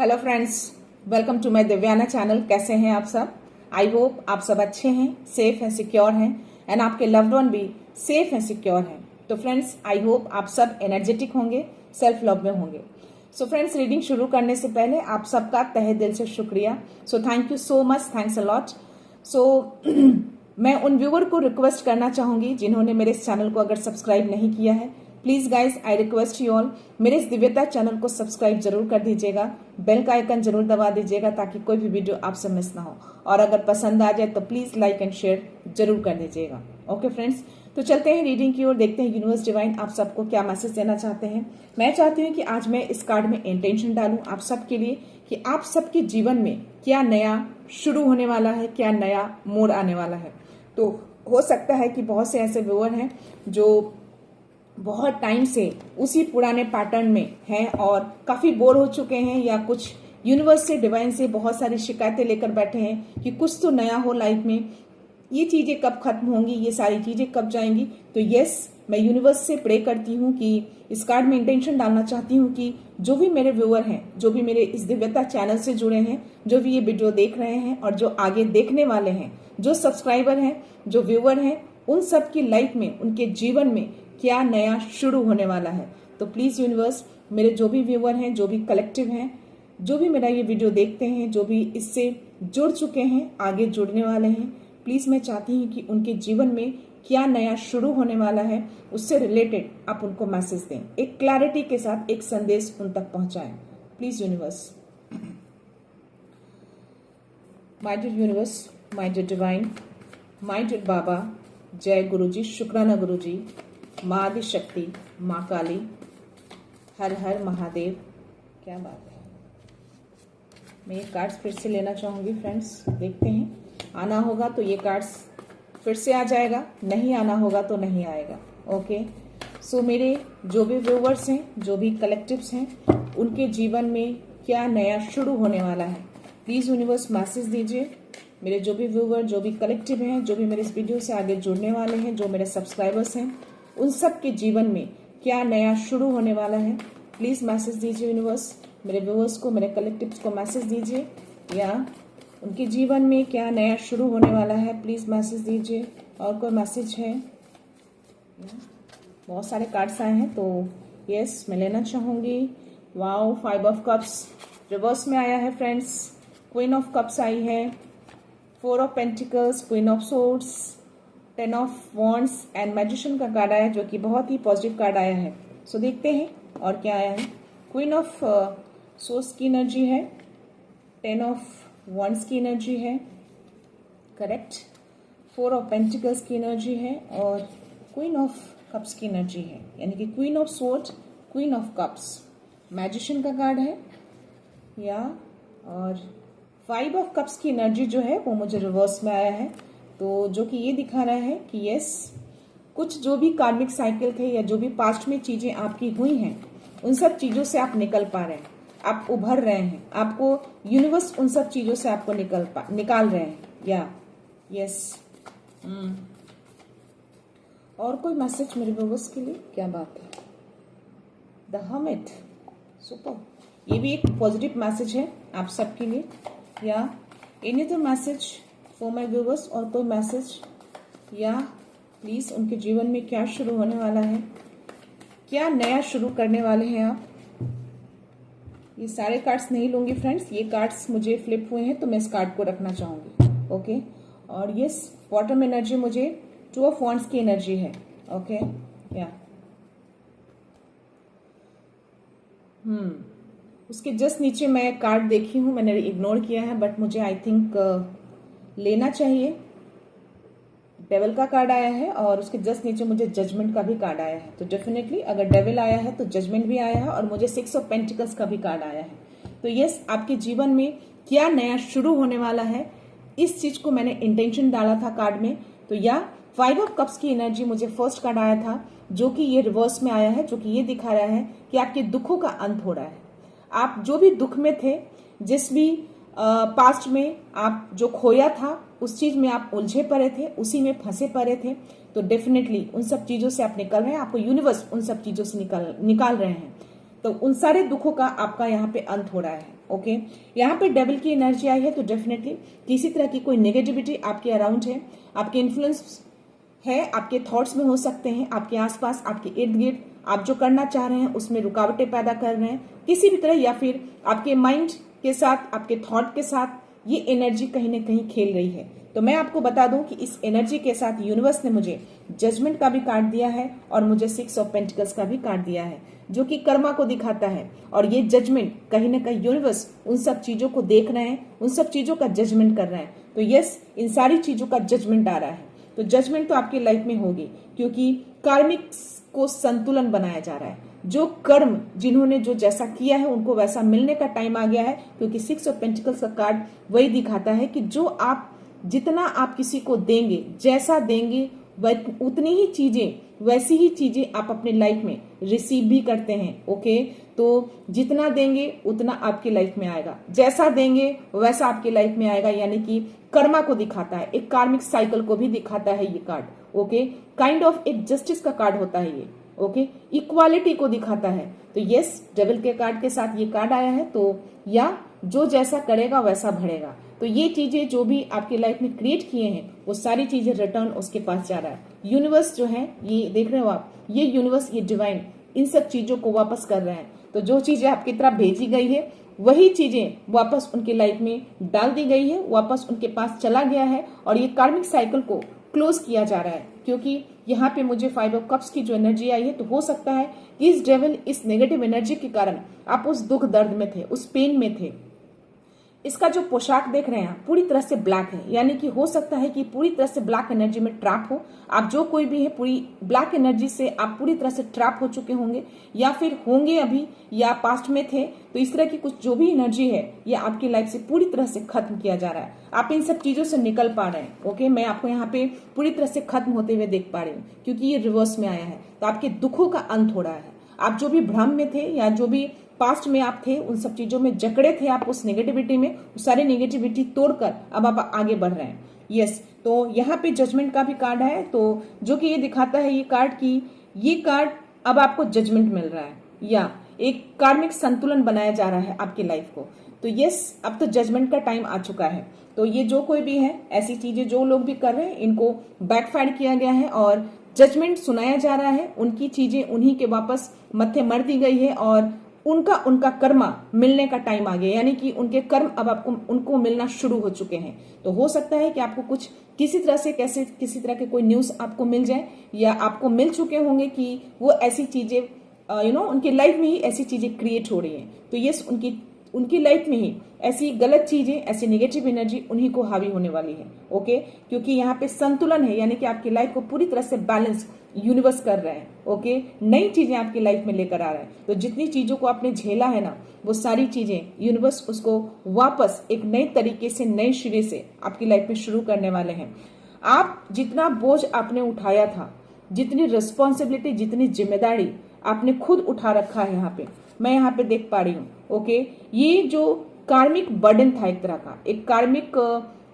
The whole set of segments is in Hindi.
Hello friends, welcome to my Divyana channel. कैसे हैं आप सब? आई होप आप सब अच्छे हैं, सेफ हैं, सिक्योर हैं एंड आपके लव्ड वन भी सेफ हैं, सिक्योर हैं। तो फ्रेंड्स, आई होप आप सब एनर्जेटिक होंगे, सेल्फ लव में होंगे। सो फ्रेंड्स, रीडिंग शुरू करने से पहले आप सबका तहे दिल से शुक्रिया। So thank you so much, thanks a lot. So मैं उन व्यूअर को रिक्वेस्ट करना चाहूंगी जिन्होंने मेरे इस चैनल को अगर सब्सक्राइब नहीं किया है, please guys I request you all, मेरे इस दिव्यता चैनल को सब्सक्राइब जरूर कर दीजिएगा, बेल का आइकन जरूर दबा दीजिएगा ताकि कोई भी वीडियो आपसे मिस ना हो। और अगर पसंद आ जाए तो प्लीज लाइक एंड शेयर जरूर कर दीजिएगा। ओके फ्रेंड्स, तो चलते हैं रीडिंग की ओर, देखते हैं यूनिवर्स डिवाइन आप सबको क्या मैसेज देना चाहते हैं। मैं चाहती हूँ कि आज मैं इस कार्ड में इंटेंशन डालूं आप सबके लिए कि आप सबके जीवन में क्या नया शुरू होने वाला है, क्या नया मोड़ आने वाला है। तो हो सकता है कि बहुत से ऐसे व्यूअर हैं जो बहुत टाइम से उसी पुराने पैटर्न में हैं और काफी बोर हो चुके हैं, या कुछ यूनिवर्स से, डिवाइन से बहुत सारी शिकायतें लेकर बैठे हैं कि कुछ तो नया हो लाइफ में, ये चीजें कब खत्म होंगी, ये सारी चीजें कब जाएंगी। तो यस, मैं यूनिवर्स से प्रे करती हूँ कि इस कार्ड में इंटेंशन डालना चाहती हूँ कि जो भी मेरे व्यूअर हैं, जो भी मेरे इस दिव्यता चैनल से जुड़े हैं, जो भी ये वीडियो देख रहे हैं और जो आगे देखने वाले हैं, जो सब्सक्राइबर हैं, जो व्यूअर हैं, उन सब की लाइफ में, उनके जीवन में क्या नया शुरू होने वाला है। तो प्लीज यूनिवर्स, मेरे जो भी व्यूअर हैं, जो भी कलेक्टिव हैं, जो भी मेरा ये वीडियो देखते हैं, जो भी इससे जुड़ चुके हैं, आगे जुड़ने वाले हैं, प्लीज मैं चाहती हूँ कि उनके जीवन में क्या नया शुरू होने वाला है, उससे रिलेटेड आप उनको मैसेज दें, एक क्लैरिटी के साथ एक संदेश उन तक पहुंचाएं। Please universe, my dear universe, my dear divine, my dear Baba, जय गुरुजी, शुक्राना गुरुजी, माँ आदि शक्ति, माँ काली, हर हर महादेव। क्या बात है। मैं ये कार्ड्स फिर से लेना चाहूंगी फ्रेंड्स, देखते हैं, आना होगा तो ये कार्ड्स फिर से आ जाएगा, नहीं आना होगा तो नहीं आएगा। ओके, सो मेरे जो भी व्यूवर्स हैं, जो भी कलेक्टिव्स हैं, उनके जीवन में क्या नया शुरू होने वाला है, प्लीज यूनिवर्स मैसेज दीजिए। मेरे जो भी व्यूवर, जो भी कलेक्टिव हैं, जो भी मेरे इस वीडियो से आगे जुड़ने वाले हैं, जो मेरे सब्सक्राइबर्स हैं, उन सब के जीवन में क्या नया शुरू होने वाला है, प्लीज मैसेज दीजिए यूनिवर्स। मेरे व्यूअर्स को, मेरे कलेक्टिव्स को मैसेज दीजिए, या उनके जीवन में क्या नया शुरू होने वाला है, प्लीज मैसेज दीजिए। और कोई मैसेज है? बहुत सारे कार्ड्स आए हैं, तो यस, मैं लेना चाहूंगी। वाओ, 5 ऑफ कप्स रिवर्स में आया है फ्रेंड्स, क्वीन ऑफ कप्स आई है, 4 of pentacles, queen of swords, 10 of wands and magician का कार्ड आया है, जो कि बहुत ही पॉजिटिव कार्ड आया है। सो देखते हैं और क्या आया है। क्वीन ऑफ सोर्ड्स की एनर्जी है, 10 ऑफ वॉन्ड्स की एनर्जी है, करेक्ट, 4 ऑफ पेंटिकल्स की एनर्जी है और क्वीन ऑफ कप्स की एनर्जी है, यानी कि queen of sword, queen of cups, magician का कार्ड है, या और 5 ऑफ कप्स की एनर्जी जो है वो मुझे रिवर्स में आया है। तो जो कि ये दिखा रहा है कि यस, कुछ जो भी कार्मिक साइकिल थे या जो भी पास्ट में चीजें आपकी हुई हैं, उन सब चीजों से आप निकल पा रहे हैं, आप उभर रहे हैं, आपको यूनिवर्स उन सब चीजों से आपको निकाल रहे हैं, या यस। और कोई मैसेज मेरे व्यूअर्स के लिए? क्या बात है। द हर्मिट, सुपर, ये भी एक पॉजिटिव मैसेज है आप सबके लिए, या any other message for my viewers. और कोई मैसेज, या प्लीज उनके जीवन में क्या शुरू होने वाला है, क्या नया शुरू करने वाले हैं आप। ये सारे कार्ड्स नहीं लूंगी फ्रेंड्स, ये कार्ड्स मुझे फ्लिप हुए हैं तो मैं इस कार्ड को रखना चाहूंगी। ओके, और यस, बॉटम एनर्जी मुझे 2 ऑफ वॉन्ड्स की एनर्जी है। ओके, या उसके जस्ट नीचे मैं कार्ड देखी हूं, मैंने इग्नोर किया है, बट मुझे आई थिंक लेना चाहिए। डेविल का कार्ड आया है और उसके जस्ट नीचे मुझे जजमेंट का भी कार्ड आया है। तो डेफिनेटली अगर डेविल आया है तो जजमेंट भी आया है, और मुझे 6 ऑफ पेंटिकल्स का भी कार्ड आया है। तो यस, आपके जीवन में क्या नया शुरू होने वाला है, इस चीज को मैंने इंटेंशन डाला था कार्ड में। तो या 5 ऑफ कप्स की एनर्जी मुझे फर्स्ट कार्ड आया था, जो कि ये रिवर्स में आया है, जो कि ये दिखा रहा है कि आपके दुखों का अंत हो रहा है। आप जो भी दुख में थे, जिस भी पास्ट में आप जो खोया था, उस चीज में आप उलझे पड़े थे, उसी में फंसे पड़े थे, तो डेफिनेटली उन सब चीजों से आप निकल रहे हैं, आपको यूनिवर्स उन सब चीजों से निकाल रहे हैं। तो उन सारे दुखों का आपका यहाँ पे अंत हो रहा है। ओके, यहाँ पे डेविल की एनर्जी आई है, तो डेफिनेटली किसी तरह की कोई नेगेटिविटी आपके अराउंड है, आपके इन्फ्लुएंस है, आपके थॉट्स में हो सकते हैं, आपके आसपास, आपके इर्द गिर्द आप जो करना चाह रहे हैं उसमें रुकावटें पैदा कर रहे हैं किसी भी तरह, या फिर आपके माइंड के साथ, आपके थॉट के साथ ये एनर्जी कहीं ना कहीं खेल रही है। तो मैं आपको बता दूं कि इस एनर्जी के साथ यूनिवर्स ने मुझे जजमेंट का भी कार्ड दिया है और मुझे 6 ऑफ पेंटिकल्स का भी कार्ड दिया है, जो कि कर्मा को दिखाता है। और ये जजमेंट कहीं ना कहीं यूनिवर्स उन सब चीजों को देख रहे हैं, उन सब चीजों का जजमेंट कर रहे हैं। तो यस, इन सारी चीजों का जजमेंट आ रहा है। तो जजमेंट तो आपकी लाइफ में होगी, क्योंकि कार्मिक को संतुलन बनाया जा रहा है। जो कर्म जिन्होंने जो जैसा किया है उनको वैसा मिलने का टाइम आ गया है, क्योंकि 6 ऑफ पेंटिकल्स का कार्ड वही दिखाता है कि जो आप जितना आप किसी को देंगे, जैसा देंगे उतनी ही चीजें, वैसी ही चीजें आप अपने लाइफ में रिसीव भी करते हैं। ओके, तो जितना देंगे उतना आपकी लाइफ में आएगा, जैसा देंगे वैसा आपकी लाइफ में आएगा, यानी कि कर्मा को दिखाता है, एक कार्मिक साइकिल को भी दिखाता है ये कार्ड। ओके, काइंड ऑफ एक जस्टिस का कार्ड होता है ये। ओके, इक्वालिटी को दिखाता है। तो यस, डेविल के कार्ड के साथ ये कार्ड आया है, तो या जो जैसा करेगा वैसा भरेगा। तो ये चीजें जो भी आपकी लाइफ में क्रिएट किए हैं वो सारी चीजें रिटर्न उसके पास जा रहा है। यूनिवर्स जो है, ये देख रहे हो आप, ये यूनिवर्स, ये डिवाइन इन सब चीजों को वापस कर रहे हैं। तो जो चीजें आपकी तरफ भेजी गई है वही चीजें वापस उनकी लाइफ में डाल दी गई है, वापस उनके पास चला गया है, और ये कार्मिक साइकिल को क्लोज किया जा रहा है। क्योंकि यहाँ पे मुझे 5 ऑफ कप्स की जो एनर्जी आई है, तो हो सकता है कि इस डेविल, इस नेगेटिव एनर्जी के कारण आप उस दुख दर्द में थे, उस पेन में थे। इसका जो पोशाक देख रहे हैं पूरी तरह से ब्लैक है, यानी कि हो सकता है कि पूरी तरह से ब्लैक एनर्जी में ट्रैप हो आप। जो कोई भी है, पूरी ब्लैक एनर्जी से आप पूरी तरह से ट्रैप हो चुके होंगे, या फिर होंगे अभी, या पास्ट में थे। तो इस तरह की कुछ जो भी एनर्जी है ये आपकी लाइफ से पूरी तरह से खत्म किया जा रहा है। आप इन सब चीजों से निकल पा रहे हैं। ओके, मैं आपको यहाँ पे पूरी तरह से खत्म होते हुए देख पा रही हूँ, क्योंकि ये रिवर्स में आया है। तो आपके दुखों का अंत हो रहा है। आप जो भी भ्रम में थे, या जो भी पास्ट में आप थे, उन सब चीजों में जकड़े थे आप, उस नेगेटिविटी में, उस सारी नेगेटिविटी तोड़कर अब आप आगे बढ़ रहे हैं। यस, तो यहाँ पे जजमेंट का भी कार्ड है, तो जो कि ये दिखाता है ये कार्ड की, ये कार्ड अब आपको जजमेंट मिल रहा है, या एक कार्मिक संतुलन बनाया जा रहा है आपकी लाइफ को। तो यस, अब तो जजमेंट का टाइम आ चुका है। तो ये जो कोई भी है, ऐसी चीजें जो लोग भी कर रहे हैं, इनको बैकफायर किया गया है और जजमेंट सुनाया जा रहा है। उनकी चीजें उन्हीं के वापस मत्थे मर दी गई है, और उनका कर्मा मिलने का टाइम आ गया, यानी कि उनके कर्म अब आपको उनको मिलना शुरू हो चुके हैं। तो हो सकता है कि आपको कुछ किसी तरह से किसी तरह के कोई न्यूज आपको मिल जाए, या आपको मिल चुके होंगे कि वो ऐसी चीजें उनकी लाइफ में ही ऐसी चीजें क्रिएट हो रही हैं। तो यस, उनकी लाइफ में ही ऐसी गलत चीजें, ऐसी नेगेटिव एनर्जी उन्हीं को हावी होने वाली है। ओके, क्योंकि यहाँ पे संतुलन है, यानी कि आपकी लाइफ को पूरी तरह से बैलेंस यूनिवर्स कर रहे हैं। ओके, नई चीजें आपकी लाइफ में लेकर आ रहे हैं। तो जितनी चीजों को आपने झेला है ना, वो सारी चीजें यूनिवर्स उसको वापस एक नए तरीके से, नए सिरे से आपकी लाइफ में शुरू करने वाले हैं। आप जितना बोझ आपने उठाया था, जितनी रिस्पॉन्सिबिलिटी, जितनी जिम्मेदारी आपने खुद उठा रखा है, यहाँ पे मैं यहाँ पे देख पा रही हूँ। ओके, ये जो कार्मिक बर्डन था, एक तरह का एक कार्मिक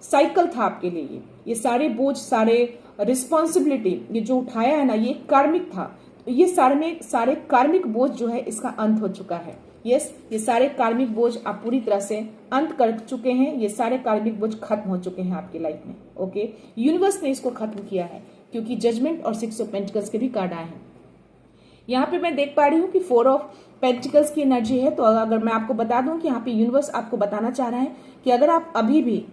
साइकिल था आपके लिए, ये सारे बोझ, सारे रिस्पॉन्सिबिलिटी ये जो उठाया है ना, ये कार्मिक था। तो ये सारे कार्मिक बोझ जो है, इसका अंत हो चुका है। यस, ये सारे कार्मिक बोझ आप पूरी तरह से अंत कर चुके हैं। ये सारे कार्मिक बोझ खत्म हो चुके हैं आपकी लाइफ में। ओके, यूनिवर्स ने इसको खत्म किया है, क्योंकि जजमेंट और 6 ऑफ पेंटिकल्स के भी कार्ड आए हैं। यहाँ पे मैं देख पा रही हूँ कि 4 ऑफ पेंटिकल्स की एनर्जी है। तो अगर मैं आपको बता दूं कि यहाँ पे यूनिवर्स आपको बताना चाह रहा है कि अगर आप अभी भी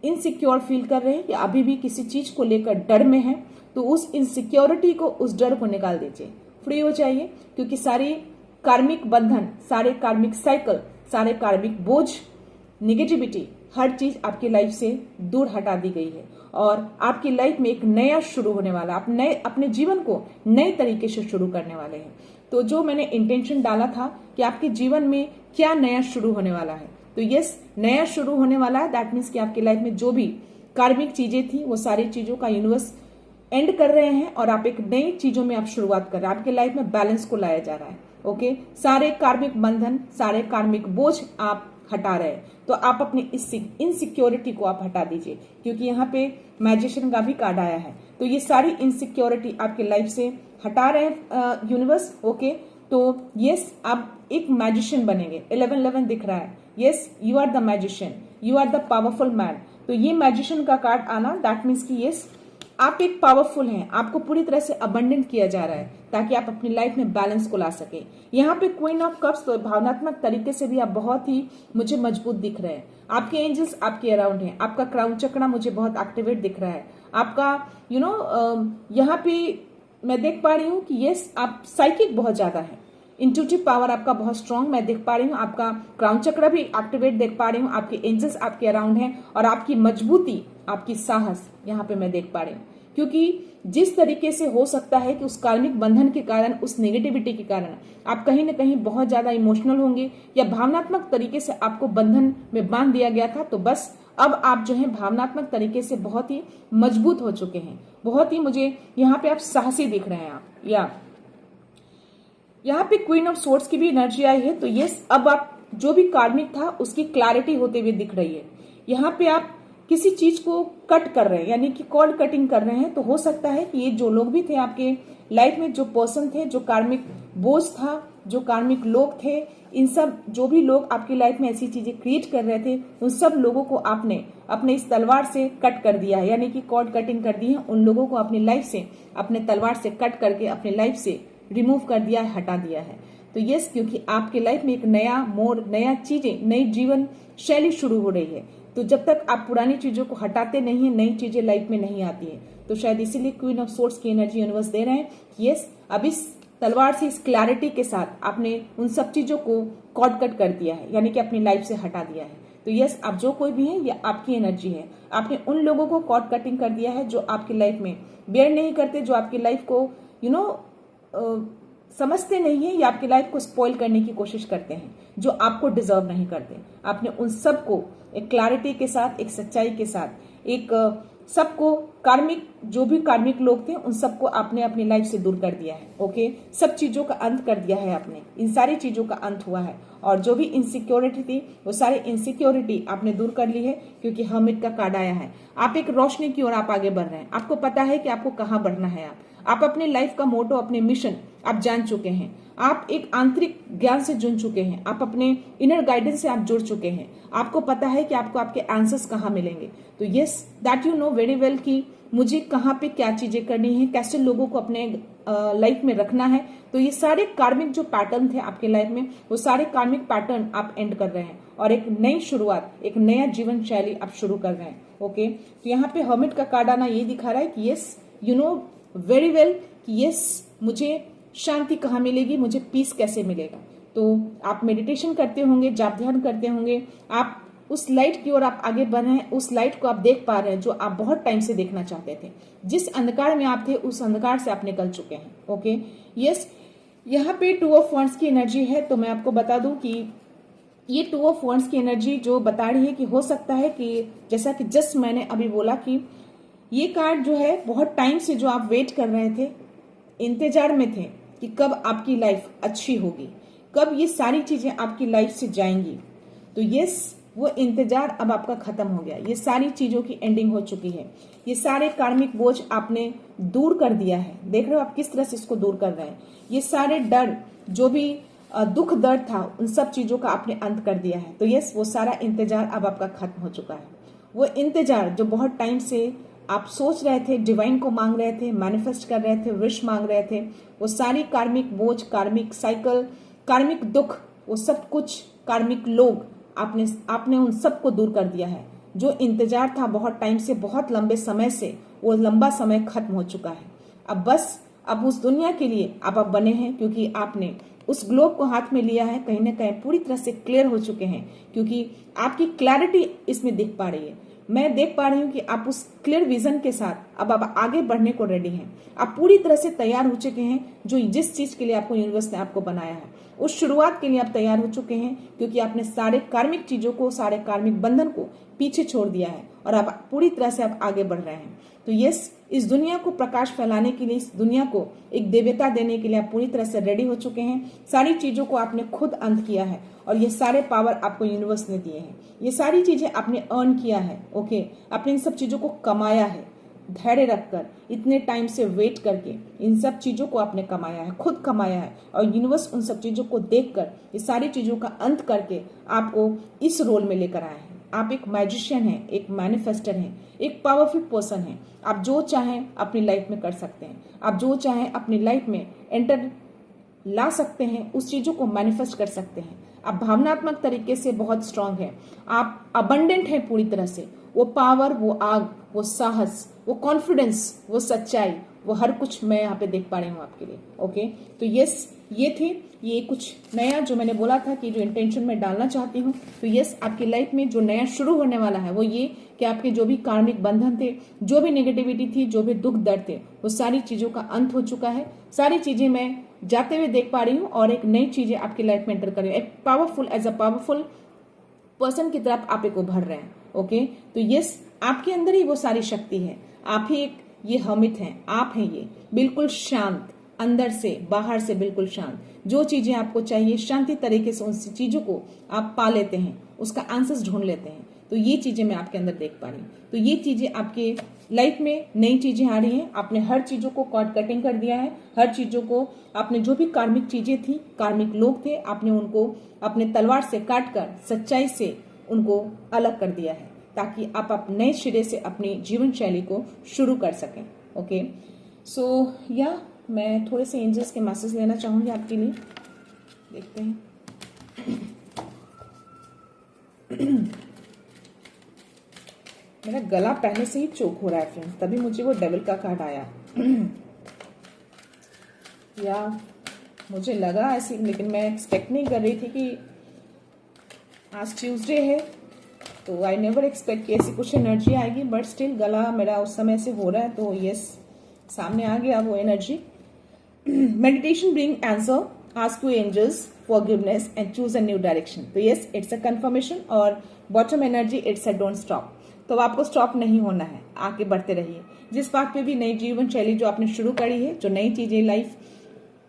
इनसिक्योर फील कर रहे हैं, या अभी भी किसी चीज को लेकर डर में हैं, तो उस इनसिक्योरिटी को, उस डर को निकाल दीजिए, फ्री हो जाइए। क्योंकि सारी कार्मिक बंधन, सारे कार्मिक साइकिल, सारे कार्मिक बोझ, निगेटिविटी, हर चीज आपकी लाइफ से दूर हटा दी गई है, और आपकी लाइफ में एक नया शुरू होने वाला। आप अपने जीवन को नए तरीके से शुरू करने वाले हैं। तो जो मैंने इंटेंशन डाला था कि आपके जीवन में क्या नया शुरू होने वाला है, तो यस, नया शुरू होने वाला है। दैट मीन्स कि आपकी लाइफ में जो भी कार्मिक चीजें थी, वो सारी चीजों का यूनिवर्स एंड कर रहे हैं, और आप एक नई चीजों में आप शुरुआत कर रहे हैं। आपके लाइफ में बैलेंस को लाया जा रहा है। ओके, सारे कार्मिक बंधन, सारे कार्मिक बोझ आप हटा रहे हैं। तो आप अपनी इस इनसिक्योरिटी को आप हटा दीजिए, क्योंकि यहाँ पे मैजिशियन का भी कार्ड आया है। तो ये सारी इनसिक्योरिटी आपके लाइफ से हटा रहे हैं यूनिवर्स। ओके, तो यस, आप एक मैजिशियन बनेंगे। 1111 दिख रहा है। Yes, you are the magician, you are the powerful man. तो ये मैजिशियन का कार्ड आना दैट मीन्स कि यस, आप एक पावरफुल हैं, आपको पूरी तरह से अबंडेंट किया जा रहा है ताकि आप अपनी लाइफ में बैलेंस को ला सके। यहाँ पे क्वीन ऑफ कप्स, तो भावनात्मक तरीके से भी आप बहुत ही मुझे मजबूत दिख रहे हैं। आपके एंजल्स आपके अराउंड हैं। आपका क्राउन चक्र मुझे बहुत एक्टिवेट दिख रहा है। आपका यहाँ पे मैं देख पा रही हूँ कि यस, आप साइकिक बहुत ज्यादा है। इंट्यूटिव पावर आपका बहुत स्ट्रांग मैं देख पा रही हूँ। आपका क्राउन चक्र भी एक्टिवेट देख पा रही हूँ। आपके एंजल्स आपके अराउंड हैं और आपकी मजबूती, आपकी साहस यहाँ पे मैं देख पा रही हूँ। क्योंकि जिस तरीके से हो सकता है कि उस कार्मिक बंधन के कारण, उस नेगेटिविटी के कारण आप कहीं ना कहीं बहुत ज्यादा इमोशनल होंगे या भावनात्मक तरीके से आपको बंधन में बांध दिया गया था, तो बस अब आप जो है भावनात्मक तरीके से बहुत ही मजबूत हो चुके हैं। बहुत ही मुझे यहाँ पे आप साहसी दिख रहे हैं आप। या यहाँ पे क्वीन ऑफ सोर्ड्स की भी एनर्जी आई है। तो यस, अब आप जो भी कार्मिक था उसकी क्लैरिटी होते हुए दिख रही है। यहाँ पे आप किसी चीज को कट कर रहे हैं, यानी कि कॉर्ड कटिंग कर रहे हैं। तो हो सकता है कि ये जो लोग भी थे आपके लाइफ में, जो पर्सन थे, जो कार्मिक बोझ था, जो कार्मिक लोग थे, इन सब जो भी लोग आपकी लाइफ में ऐसी चीजें क्रिएट कर रहे थे, उन सब लोगों को आपने अपने इस तलवार से कट कर दिया है, यानी कि कॉर्ड कटिंग कर दी है। उन लोगों को अपनी लाइफ से, अपने तलवार से कट करके अपनी लाइफ से रिमूव कर दिया है, हटा दिया है। तो यस, क्योंकि आपके लाइफ में एक नया मोड़, नया चीजें, नई जीवन शैली शुरू हो रही है। तो जब तक आप पुरानी चीजों को हटाते नहीं है, नई चीजें लाइफ में नहीं आती है। तो शायद इसीलिए क्वीन ऑफ सोर्ड्स की एनर्जी यूनिवर्स दे रहे हैं। यस, अब इस तलवार से, इस क्लैरिटी के साथ आपने उन सब चीजों को कॉर्ड कट कर दिया है, यानी कि अपनी लाइफ से हटा दिया है। तो यस, आप जो कोई भी है, ये आपकी एनर्जी है। आपने उन लोगों को कॉर्ड कटिंग कर दिया है जो आपकी लाइफ में बेयर नहीं करते, जो आपकी लाइफ को समझते नहीं है या आपकी लाइफ को स्पॉइल करने की कोशिश करते हैं, जो आपको डिजर्व नहीं करते। आपने उन सबको एक क्लैरिटी के साथ, एक सच्चाई के साथ, एक सबको कार्मिक, जो भी कार्मिक लोग थे, उन सबको आपने अपनी लाइफ से दूर कर दिया है। ओके, सब चीजों का अंत कर दिया है आपने। इन सारी चीजों का अंत हुआ है और जो भी इनसिक्योरिटी थी, वो सारी इनसिक्योरिटी आपने दूर कर ली है, क्योंकि हर्मिट का कार्ड आया है। आप एक रोशनी की ओर आप आगे बढ़ रहे हैं। आपको पता है कि आपको कहाँ बढ़ना है। आप अपने लाइफ का मोटो, अपने मिशन आप जान चुके हैं। आप एक आंतरिक ज्ञान से जुड़ चुके हैं। आप अपने इनर गाइडेंस से आप जुड़ चुके हैं। आपको पता है कि आपको आपके आंसर्स कहाँ मिलेंगे। तो yes, that you know very well कि मुझे कहाँ पे क्या चीजें करनी है, कैसे लोगों को अपने लाइफ में रखना है। तो ये सारे कार्मिक जो पैटर्न थे आपके लाइफ में, वो सारे कार्मिक पैटर्न आप एंड कर रहे हैं और एक नई शुरुआत, एक नया जीवन शैली आप शुरू कर रहे हैं। ओके, तो यहाँ पे हर्मिट का कार्ड आना ये दिखा रहा है कि yes, you know very well कि यस, मुझे शांति कहाँ मिलेगी, मुझे पीस कैसे मिलेगा। तो आप मेडिटेशन करते होंगे, जाप ध्यान करते होंगे, आप उस लाइट की ओर आप आगे बढ़ रहे हैं। उस लाइट को आप देख पा रहे हैं जो आप बहुत टाइम से देखना चाहते थे। जिस अंधकार में आप थे, उस अंधकार से आप निकल चुके हैं। ओके, यस, यहाँ पे 2 ऑफ वॉन्ड्स की एनर्जी है। तो मैं आपको बता दूं कि ये 2 ऑफ वॉन्ड्स की एनर्जी जो बता रही है कि हो सकता है कि जैसा कि जस्ट मैंने अभी बोला कि ये कार्ड जो है, बहुत टाइम से जो आप वेट कर रहे थे, इंतजार में थे कि कब आपकी लाइफ अच्छी होगी, कब ये सारी चीजें आपकी लाइफ से जाएंगी। तो यस, वो इंतजार अब आपका खत्म हो गया। ये सारी चीजों की एंडिंग हो चुकी है। ये सारे कार्मिक बोझ आपने दूर कर दिया है। देख रहे हो आप किस तरह से इसको दूर कर रहे हैं। ये सारे डर, जो भी दुख दर्द था, उन सब चीजों का आपने अंत कर दिया है। तो यस, वो सारा इंतजार अब आपका खत्म हो चुका है। वो इंतजार जो बहुत टाइम से आप सोच रहे थे, डिवाइन को मांग रहे थे, मैनिफेस्ट कर रहे थे, विश मांग रहे थे, वो सारी कार्मिक बोझ, कार्मिक साइकिल, कार्मिक दुख, वो सब कुछ कार्मिक लोग आपने उन सबको दूर कर दिया है। जो इंतजार था बहुत टाइम से, बहुत लंबे समय से, वो लंबा समय खत्म हो चुका है। अब बस अब उस दुनिया के लिए आप बने हैं, क्योंकि आपने उस ग्लोब को हाथ में लिया है। कहीं ना कहीं पूरी तरह से क्लियर हो चुके हैं, क्योंकि आपकी क्लैरिटी इसमें दिख पा रही है। मैं देख पा रही हूँ कि आप उस क्लियर विजन के साथ अब आप आगे बढ़ने को रेडी हैं। आप पूरी तरह से तैयार हो चुके हैं। जो जिस चीज के लिए आपको यूनिवर्स ने आपको बनाया है, उस शुरुआत के लिए आप तैयार हो चुके हैं, क्योंकि आपने सारे कार्मिक चीजों को, सारे कार्मिक बंधन को पीछे छोड़ दिया है और आप पूरी तरह से आप आगे बढ़ रहे हैं। तो यस, इस दुनिया को प्रकाश फैलाने के लिए, इस दुनिया को एक दिव्यता देने के लिए आप पूरी तरह से रेडी हो चुके हैं। सारी चीजों को आपने खुद अंत किया है और ये सारे पावर आपको यूनिवर्स ने दिए हैं। ये सारी चीजें आपने अर्न किया है। ओके, आपने इन सब चीजों को कमाया है। धैर्य रखकर, इतने टाइम से वेट करके इन सब चीजों को आपने कमाया है, खुद कमाया है, और यूनिवर्स उन सब चीजों को देखकर ये सारी चीजों का अंत करके आपको इस रोल में लेकर आए हैं। आप एक मैजिशियन हैं, एक मैनिफेस्टर हैं, एक पावरफुल पर्सन हैं। आप जो चाहें अपनी लाइफ में कर सकते हैं, आप जो चाहें अपनी लाइफ में एंटर ला सकते हैं, उस चीजों को मैनिफेस्ट कर सकते हैं। आप भावनात्मक तरीके से बहुत स्ट्रांग हैं, आप अबंडेंट हैं पूरी तरह से। वो पावर, वो आग, वो साहस, वो कॉन्फिडेंस, वो सच्चाई, वो हर कुछ मैं यहाँ पे देख पा रही हूँ आपके लिए। ओके, तो यस, ये थे ये कुछ नया जो मैंने बोला था कि जो इंटेंशन मैं डालना चाहती हूँ। तो यस, आपकी लाइफ में जो नया शुरू होने वाला है वो ये कि आपके जो भी कार्मिक बंधन थे, जो भी नेगेटिविटी थी, जो भी दुख दर्द थे, वो सारी चीजों का अंत हो चुका है। सारी चीजें मैं जाते हुए देख पा रही हूँ और एक नई चीजें आपकी लाइफ में एंटर कर रही है। एक powerful, as a powerful person की तरफ आप एक उभर रहे हैं। ओके, तो यस, आपके अंदर ही वो सारी शक्ति है। आप ही एक ये हमित हैं, आप हैं ये बिल्कुल शांत, अंदर से बाहर से बिल्कुल शांत। जो चीजें आपको चाहिए शांति तरीके से उन चीजों को आप पा लेते हैं, उसका आंसर्स ढूंढ लेते हैं। तो ये चीजें मैं आपके अंदर देख पा रही हूँ। तो ये चीजें आपके लाइफ में नई चीजें आ रही हैं। आपने हर चीजों को कॉर्ड कटिंग कर दिया है, हर चीजों को आपने, जो भी कार्मिक चीजें थी, कार्मिक लोग थे, आपने उनको अपने तलवार से काट कर सच्चाई से उनको अलग कर दिया है, ताकि आप नए सिरे से अपनी जीवन शैली को शुरू कर सकें। ओके, सो या मैं थोड़े से एंजल्स के मैसेज लेना चाहूंगी आपके लिए। देखते हैं। मेरा गला पहले से ही चोक हो रहा है फ्रेंड्स, तभी मुझे वो डेविल का कार्ड आया। या मुझे लगा ऐसी, लेकिन मैं एक्सपेक्ट नहीं कर रही थी कि आज ट्यूसडे है, तो आई नेवर एक्सपेक्ट कि ऐसी कुछ एनर्जी आएगी। बट स्टिल गला मेरा उस समय से हो रहा है, तो यस, सामने आ गया वो energy. Meditation bring answer, ask you angels forgiveness and choose a new direction. तो यस, इट्स अ कंफर्मेशन। और bottom energy, it's a don't stop. तो आपको स्टॉप नहीं होना है, आगे बढ़ते रहिए। जिस बात पे भी नई जीवन शैली जो आपने शुरू करी है, जो नई चीजें लाइफ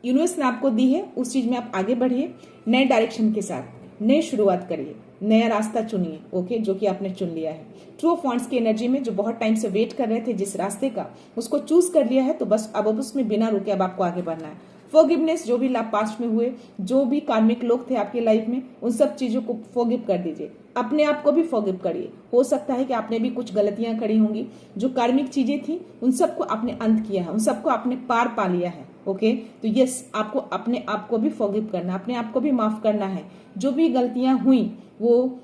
यूनिवर्स ने आपको दी है, उस चीज में आप आगे बढ़िए, नए डायरेक्शन के साथ नई शुरुआत करिए, नया रास्ता चुनिए। ओके, जो कि आपने चुन लिया है। ट्रू ऑफ वांड्स की एनर्जी में जो बहुत टाइम से वेट कर रहे थे जिस रास्ते का, उसको चूज कर लिया है, तो बस अब उसमें बिना रुके अब आपको आगे बढ़ना है। फॉरगिवनेस, जो भी लाभ पास्ट में हुए, जो भी कार्मिक लोग थे आपकी लाइफ में, उन सब चीजों को फॉरगिव कर दीजिए। अपने आप को भी फॉरगिव करिए। हो सकता है कि आपने भी कुछ गलतियां करी होंगी, जो कार्मिक चीजें थी उन सबको आपने अंत किया है, उन सबको आपने पार पा लिया है। ओके, तो यस, आपको अपने आप को भी फॉरगिव करना, अपने आप को भी माफ करना है। जो भी गलतियां हुई वो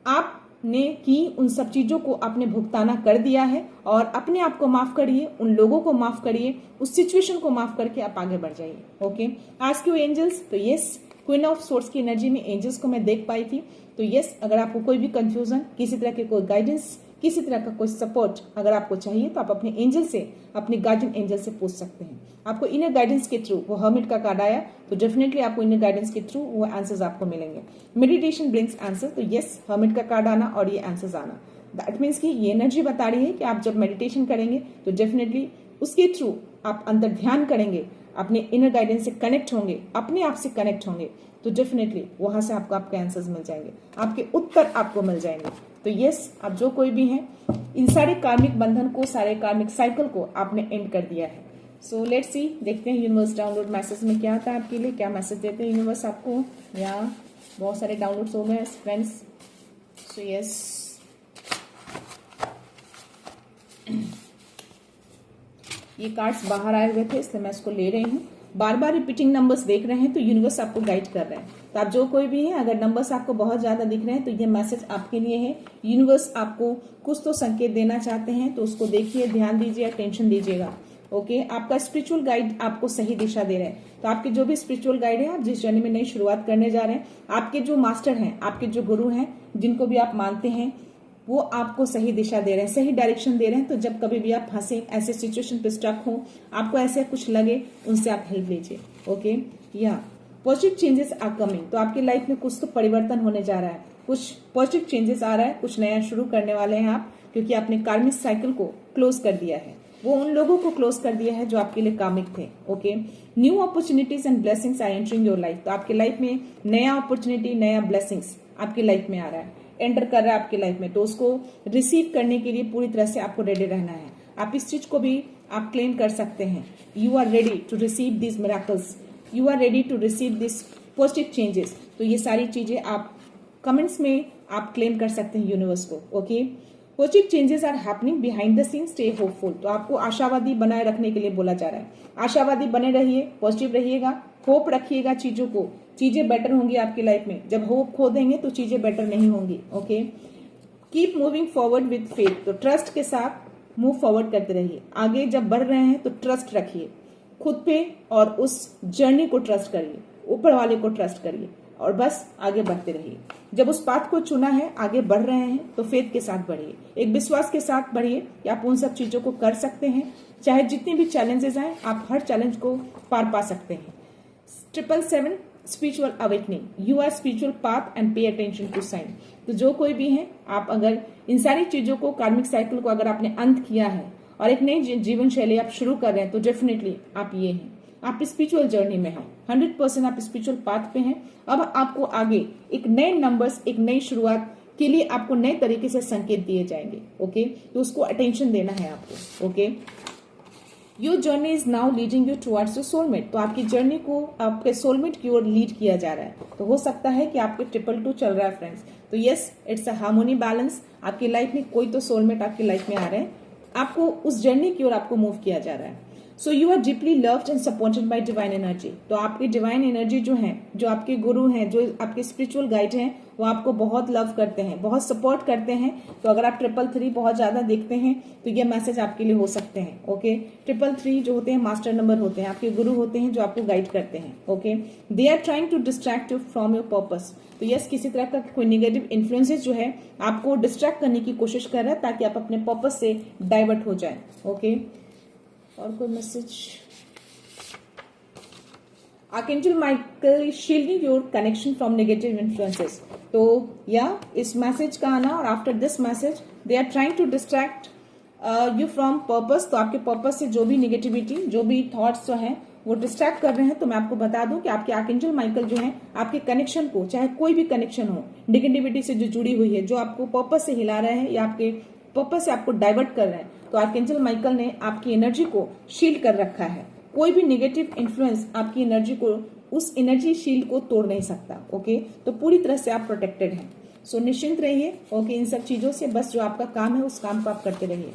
आपने की, उन सब चीजों को आपने भुगताना कर दिया है, और अपने आप को माफ करिए, उन लोगों को माफ करिए, उस सिचुएशन को माफ करके आप आगे बढ़ जाइए। Okay, ask you angels. तो यस, क्वीन ऑफ सोर्ड्स की एनर्जी में एंजल्स को मैं देख पाई थी। तो यस, अगर आपको कोई भी कंफ्यूजन, किसी तरह के कोई गाइडेंस, किसी तरह का कोई सपोर्ट अगर आपको चाहिए, तो आप अपने एंजल से, अपने गार्जियन एंजल से पूछ सकते हैं। आपको इनर गाइडेंस के थ्रू, वो हर्मिट का कार्ड आया, तो डेफिनेटली आपको इनर गाइडेंस के थ्रू वो आंसर्स आपको मिलेंगे। Meditation brings answer. तो यस, हर्मिट का कार्ड आना और ये आंसर्स आना, दैट मीन्स कि ये एनर्जी बता रही है कि आप जब मेडिटेशन करेंगे तो डेफिनेटली उसके थ्रू आप अंतर ध्यान करेंगे, अपने इनर गाइडेंस से कनेक्ट होंगे, अपने आप से कनेक्ट होंगे, तो डेफिनेटली वहां से आपको आपके आंसर्स मिल जाएंगे, आपके उत्तर आपको मिल जाएंगे। तो यस, आप जो कोई भी हैं, इन सारे कार्मिक बंधन को, सारे कार्मिक साइकिल को आपने एंड कर दिया है। सो लेट्स सी, देखते हैं यूनिवर्स डाउनलोड मैसेज में क्या आता है आपके लिए, क्या मैसेज देते हैं यूनिवर्स आपको। या बहुत सारे डाउनलोड्स हो गए फ्रेंड्स। सो यस, ये कार्ड्स बाहर आए हुए थे, इसलिए मैं इसको ले रही हूँ। बार बार रिपीटिंग नंबर्स देख रहे हैं, तो यूनिवर्स आपको गाइड कर रहे हैं। तो आप जो कोई भी है, अगर नंबर्स आपको बहुत ज्यादा दिख रहे हैं, तो ये मैसेज आपके लिए है। यूनिवर्स आपको कुछ तो संकेत देना चाहते हैं, तो उसको देखिए, ध्यान दीजिए, अटेंशन दीजिएगा। ओके, आपका स्पिरिचुअल गाइड आपको सही दिशा दे रहे हैं। तो आपके जो भी स्पिरिचुअल गाइड है, आप जिस जर्नी में नई शुरुआत करने जा रहे हैं, आपके जो मास्टर हैं, आपके जो गुरु हैं, जिनको भी आप मानते हैं, वो आपको सही दिशा दे रहे हैं, सही डायरेक्शन दे रहे हैं। तो जब कभी भी आप फंसे, ऐसे सिचुएशन पे स्टक हो, आपको ऐसे कुछ लगे, उनसे आप हेल्प लीजिए। ओके, या पॉजिटिव चेंजेस आर कमिंग। तो आपकी लाइफ में कुछ तो परिवर्तन होने जा रहा है, कुछ पॉजिटिव चेंजेस आ रहा है, कुछ नया शुरू करने वाले हैं आप, क्योंकि आपने कार्मिक साइकिल को क्लोज कर दिया है। वो उन लोगों को क्लोज कर दिया है जो आपके लिए कामिक थे। Okay, new opportunities and blessings are entering your life. तो आपके लाइफ में नया अपॉर्चुनिटी, नया ब्लेसिंग्स आपकी लाइफ में आ रहा है, एंटर कर रहा है आपकी लाइफ में। तो उसको रिसीव करने के लिए पूरी तरह से आपको रेडी रहना है। आप इस चीज को भी आप क्लेम कर सकते हैं। You are ready to receive this miracles, you are ready to receive this positive changes. तो ये सारी चीजें आप कमेंट्स में आप क्लेम कर सकते हैं यूनिवर्स को। Okay, positive changes are happening behind the scene, stay hopeful. तो आपको आशावादी बनाए रखने के लिए बोला जा रहा है। आशावादी बने रहिए, पॉजिटिव रहिएगा, होप रखिएगा चीजों को, चीजें बेटर होंगी आपकी लाइफ में। जब होप खो देंगे तो चीजें बेटर नहीं होंगी। Okay, keep moving forward with faith. तो ट्रस्ट के साथ मूव फॉरवर्ड करते रहिए। आगे जब बढ़ रहे हैं तो ट्रस्ट रखिए खुद पे और उस जर्नी को ट्रस्ट करिए, ऊपर वाले को ट्रस्ट करिए और बस आगे बढ़ते रहिए। जब उस पाथ को चुना है, आगे बढ़ रहे हैं तो फेथ के साथ बढ़िए, एक विश्वास के साथ बढ़िए कि आप उन सब चीजों को कर सकते हैं। चाहे जितने भी चैलेंजेस आए, आप हर चैलेंज को पार पा सकते हैं। 777 spiritual awakening, you are spiritual path and pay attention to sign. तो जो कोई भी है, आप अगर इन सारी चीजों को, कार्मिक साइकिल को अगर आपने अंत किया है और एक नई जीवन शैली आप शुरू कर रहे हैं, तो डेफिनेटली आप ये हैं, आप स्पिरिचुअल जर्नी में हैं, 100% आप स्पिरिचुअल पाथ पे हैं। अब आपको आगे एक नए नंबर्स, एक नई शुरुआत के लिए आपको नए तरीके से संकेत दिए जाएंगे। ओके, तो उसको अटेंशन देना है आपको। Okay, your journey is now leading you towards your soulmate. तो आपकी जर्नी को आपके सोलमेट की ओर लीड किया जा रहा है। तो हो सकता है कि आपके 222 चल रहा है फ्रेंड्स, तो yes, it's a harmony balance. आपकी लाइफ में कोई तो सोलमेट आपकी लाइफ में आ रहे हैं, आपको उस जर्नी की ओर आपको मूव किया जा रहा है। So you are deeply loved and supported by divine energy. तो आपकी डिवाइन एनर्जी जो है, जो आपके गुरु हैं, जो आपके स्पिरिचुअल गाइड हैं, वो आपको बहुत लव करते हैं, बहुत सपोर्ट करते हैं। तो अगर आप 333 बहुत ज्यादा देखते हैं तो ये मैसेज आपके लिए हो सकते हैं। ओके, 333 जो होते हैं मास्टर नंबर होते हैं, आपके गुरु होते हैं जो आपको गाइड करते हैं। Okay, they are trying to distract you from your purpose. तो यस, किसी तरह का कोई नेगेटिव इन्फ्लुएंसेस जो है आपको डिस्ट्रैक्ट करने की कोशिश कर रहा है ताकि आप अपने पर्पस से डाइवर्ट हो जाए। ओके, और कोई message? Archangel Michael shielding your connection from negative influences. तो या इस मैसेज का आना और after this message they are trying to distract you from purpose. तो आपके पर्पस से जो भी निगेटिविटी, जो भी थॉट्स जो है वो डिस्ट्रैक्ट कर रहे हैं। तो मैं आपको बता दूं कि आपके आर्कएंजल माइकल जो है आपके कनेक्शन को, चाहे कोई भी कनेक्शन हो नेगेटिविटी से जो जुड़ी हुई है, जो आपको पर्पस से हिला रहे हैं या आपके पर्पस से आपको डाइवर्ट कर रहे हैं, तो आर्कएंजल माइकल ने आपकी एनर्जी को शील्ड कर रखा है। कोई भी नेगेटिव इन्फ्लुएंस आपकी एनर्जी को, उस एनर्जी शील्ड को तोड़ नहीं सकता। ओके, तो पूरी तरह से आप प्रोटेक्टेड हैं। सो निश्चिंत रहिए। ओके, इन सब चीजों से बस जो आपका काम है उस काम को आप करते रहिए।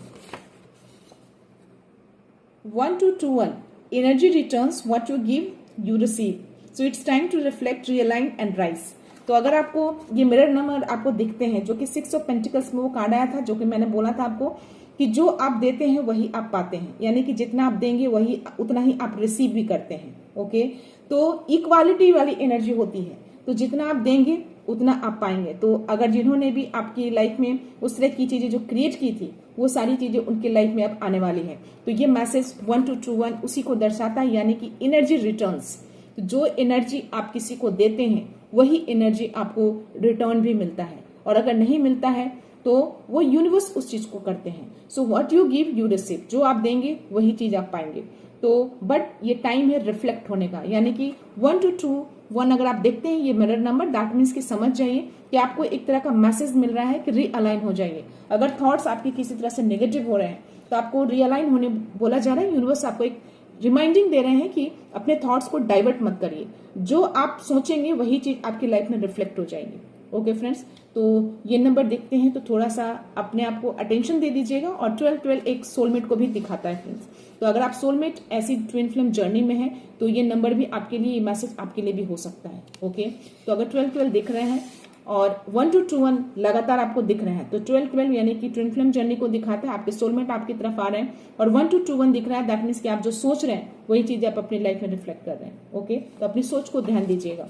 1221 energy returns what you give you receive. So it's time to reflect, realign and rise. तो अगर आपको ये मिरर नंबर आपको दिखते हैं, जो कि 6 ऑफ पेंटिकल्स में वो कार्ड आया था, जो कि मैंने बोला था आपको कि जो आप देते हैं वही आप पाते हैं, यानी कि जितना आप देंगे वही उतना ही आप रिसीव भी करते हैं। ओके, तो इक्वालिटी वाली एनर्जी होती है, तो जितना आप देंगे उतना आप पाएंगे। तो अगर जिन्होंने भी आपकी लाइफ में उस तरह की चीजें जो क्रिएट की थी, वो सारी चीजें उनकी लाइफ में अब आने वाली है। तो ये मैसेज 1221 उसी को दर्शाता है, यानी कि एनर्जी रिटर्न्स। तो जो एनर्जी आप किसी को देते हैं वही एनर्जी आपको रिटर्न भी मिलता है, और अगर नहीं मिलता है तो वो यूनिवर्स उस चीज को करते हैं। So what you give you receive, जो आप देंगे वही चीज आप पाएंगे। तो बट ये टाइम है रिफ्लेक्ट होने का, यानी कि 1221 अगर आप देखते हैं ये मिरर नंबर, दैट मीन्स कि समझ जाइए कि आपको एक तरह का मैसेज मिल रहा है कि रीअलाइन हो जाइए। अगर थॉट्स आपके किसी तरह से नेगेटिव हो रहे हैं तो आपको रीअलाइन होने बोला जा रहा है। यूनिवर्स आपको एक रिमाइंडिंग दे रहे हैं कि अपने थॉट्स को डाइवर्ट मत करिए, जो आप सोचेंगे वही चीज आपकी लाइफ में रिफ्लेक्ट हो जाएगी। ओके फ्रेंड्स, तो ये नंबर देखते हैं तो थोड़ा सा अपने आप को अटेंशन दे दीजिएगा। और 1212 एक सोलमेट को भी दिखाता है फ्रेंड्स। तो अगर आप सोलमेट ऐसी ट्विन फ्लेम जर्नी में है तो ये नंबर भी आपके लिए, ये मैसेज आपके लिए भी हो सकता है। ओके, तो अगर 1212 दिख रहे हैं और 1221 लगातार आपको दिख रहे हैं तो 1212 यानी कि ट्विन फ्लेम जर्नी को दिखाता है, आपके सोलमेट आपकी तरफ आ रहे हैं। और 1221 दिख रहा है, दैट मीन्स कि आप जो सोच रहे हैं वही चीजें आप अपनी लाइफ में रिफ्लेक्ट कर रहे हैं। ओके, तो अपनी सोच को ध्यान दीजिएगा।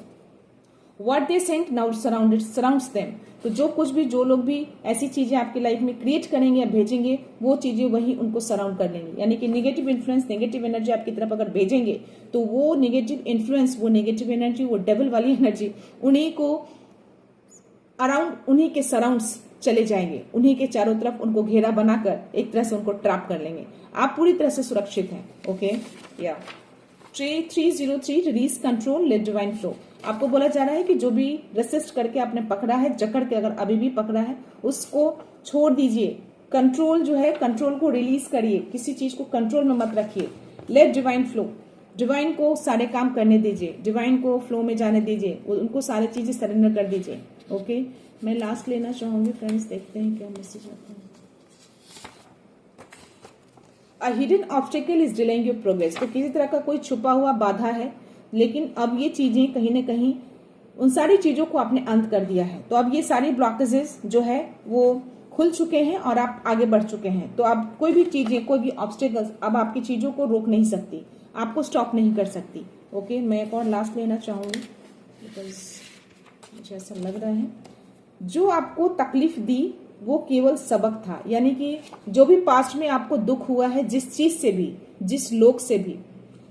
What they sent now surrounds them। तो जो कुछ भी, जो लोग भी ऐसी चीजें आपकी लाइफ में क्रिएट करेंगे या भेजेंगे, वो चीजें वही उनको सराउंड कर लेंगी। यानी कि नेगेटिव इन्फ्लुएंस, नेगेटिव एनर्जी आपकी तरफ अगर भेजेंगे तो वो नेगेटिव इन्फ्लुएंस, वो नेगेटिव एनर्जी, वो डेविल वाली एनर्जी उन्हीं को अराउंड, उन्हीं के सराउंड्स चले जाएंगे, उन्हीं के चारों तरफ उनको घेरा बनाकर एक तरह से उनको ट्रैप कर लेंगे। आप पूरी तरह से सुरक्षित हैं। ओके, या 303 release control let divine flow. आपको बोला जा रहा है कि जो भी रेसिस्ट करके आपने पकड़ा है, जकड़ के अगर अभी भी पकड़ा है, उसको छोड़ दीजिए, कंट्रोल जो है, कंट्रोल को रिलीज करिए, किसी चीज को कंट्रोल में मत रखिए। लेट डिवाइन फ्लो, डिवाइन को सारे काम करने दीजिए, डिवाइन को फ्लो में जाने दीजिए, उनको सारी चीजें सरेंडर कर दीजिए। ओके, मैं लास्ट लेना चाहूंगी फ्रेंड्स, देखते हैं क्या मैसेज आता है। A hidden obstacle is delaying your progress, तो किसी तरह का कोई छुपा हुआ बाधा है, लेकिन अब ये चीजें कहीं ना कहीं उन सारी चीजों को आपने अंत कर दिया है। तो अब ये सारी ब्लॉकेजेस जो है वो खुल चुके हैं और आप आगे बढ़ चुके हैं। तो अब कोई भी चीजें, कोई भी ऑब्स्टेकल्स अब आपकी चीजों को रोक नहीं सकती, आपको स्टॉप नहीं कर सकती। ओके, मैं एक और लास्ट लेना चाहूंगी बिकॉज मुझे ऐसा लग रहा है जो आपको तकलीफ दी वो केवल सबक था, यानी कि जो भी पास्ट में आपको दुख हुआ है, जिस चीज से भी, जिस लोग से भी,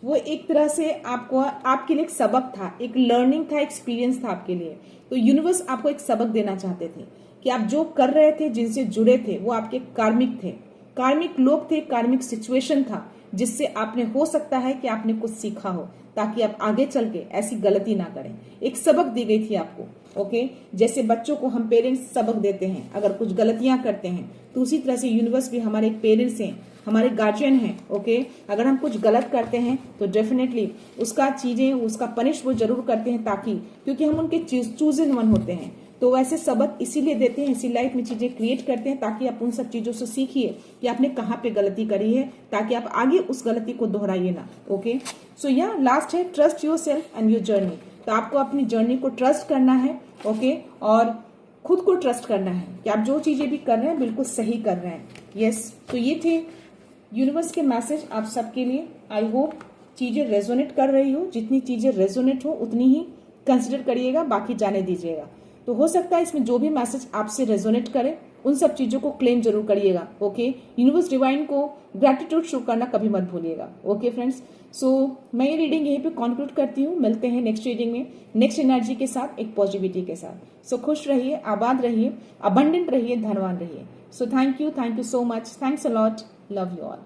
वो एक तरह से आपको, आपके लिए एक सबक था, एक लर्निंग था, एक्सपीरियंस था आपके लिए। तो यूनिवर्स आपको एक सबक देना चाहते थे कि आप जो कर रहे थे, जिनसे जुड़े थे, वो आपके कार्मिक थे, कार्मिक लोग थे, कार्मिक सिचुएशन था, जिससे आपने, हो सकता है कि आपने कुछ सीखा हो, ताकि आप आगे चल के ऐसी गलती ना करें। एक सबक दी गई थी आपको। ओके, जैसे बच्चों को हम पेरेंट्स सबक देते हैं अगर कुछ गलतियां करते हैं, तो उसी तरह से यूनिवर्स भी हमारे पेरेंट्स हैं, हमारे गार्जियन हैं। ओके, अगर हम कुछ गलत करते हैं तो डेफिनेटली उसका चीजें, उसका पनिश वो जरूर करते हैं, ताकि, क्योंकि हम उनके चूजन वन होते हैं, तो वैसे सबक इसीलिए देते हैं, इसी लाइफ में चीजें क्रिएट करते हैं, ताकि आप उन सब चीजों से सीखिए कि आपने कहाँ पे गलती करी है, ताकि आप आगे उस गलती को दोहराइए ना। ओके, सो यहाँ लास्ट है, trust your self and your journey. तो आपको अपनी जर्नी को ट्रस्ट करना है। ओके, और खुद को ट्रस्ट करना है कि आप जो चीजें भी कर रहे हैं बिल्कुल सही कर रहे हैं। यस, तो ये थे यूनिवर्स के मैसेज आप सबके लिए। आई होप चीजें रेजोनेट कर रही हो, जितनी चीजें रेजोनेट हो उतनी ही कंसिडर करिएगा, बाकी जाने दीजिएगा। तो हो सकता है इसमें जो भी मैसेज आपसे रेजोनेट करे, उन सब चीजों को क्लेम जरूर करिएगा। ओके, यूनिवर्स डिवाइन को ग्रेटिट्यूड शो करना कभी मत भूलिएगा। ओके फ्रेंड्स, सो मैं ये रीडिंग यहीं पे कंक्लूड करती हूँ। मिलते हैं नेक्स्ट रीडिंग में, नेक्स्ट एनर्जी के साथ, एक पॉजिटिविटी के साथ। सो खुश रहिए, आबाद रहिए, अबंडेंट रहिए, धनवान रहिए। सो thank you so much, thanks a lot, love you all.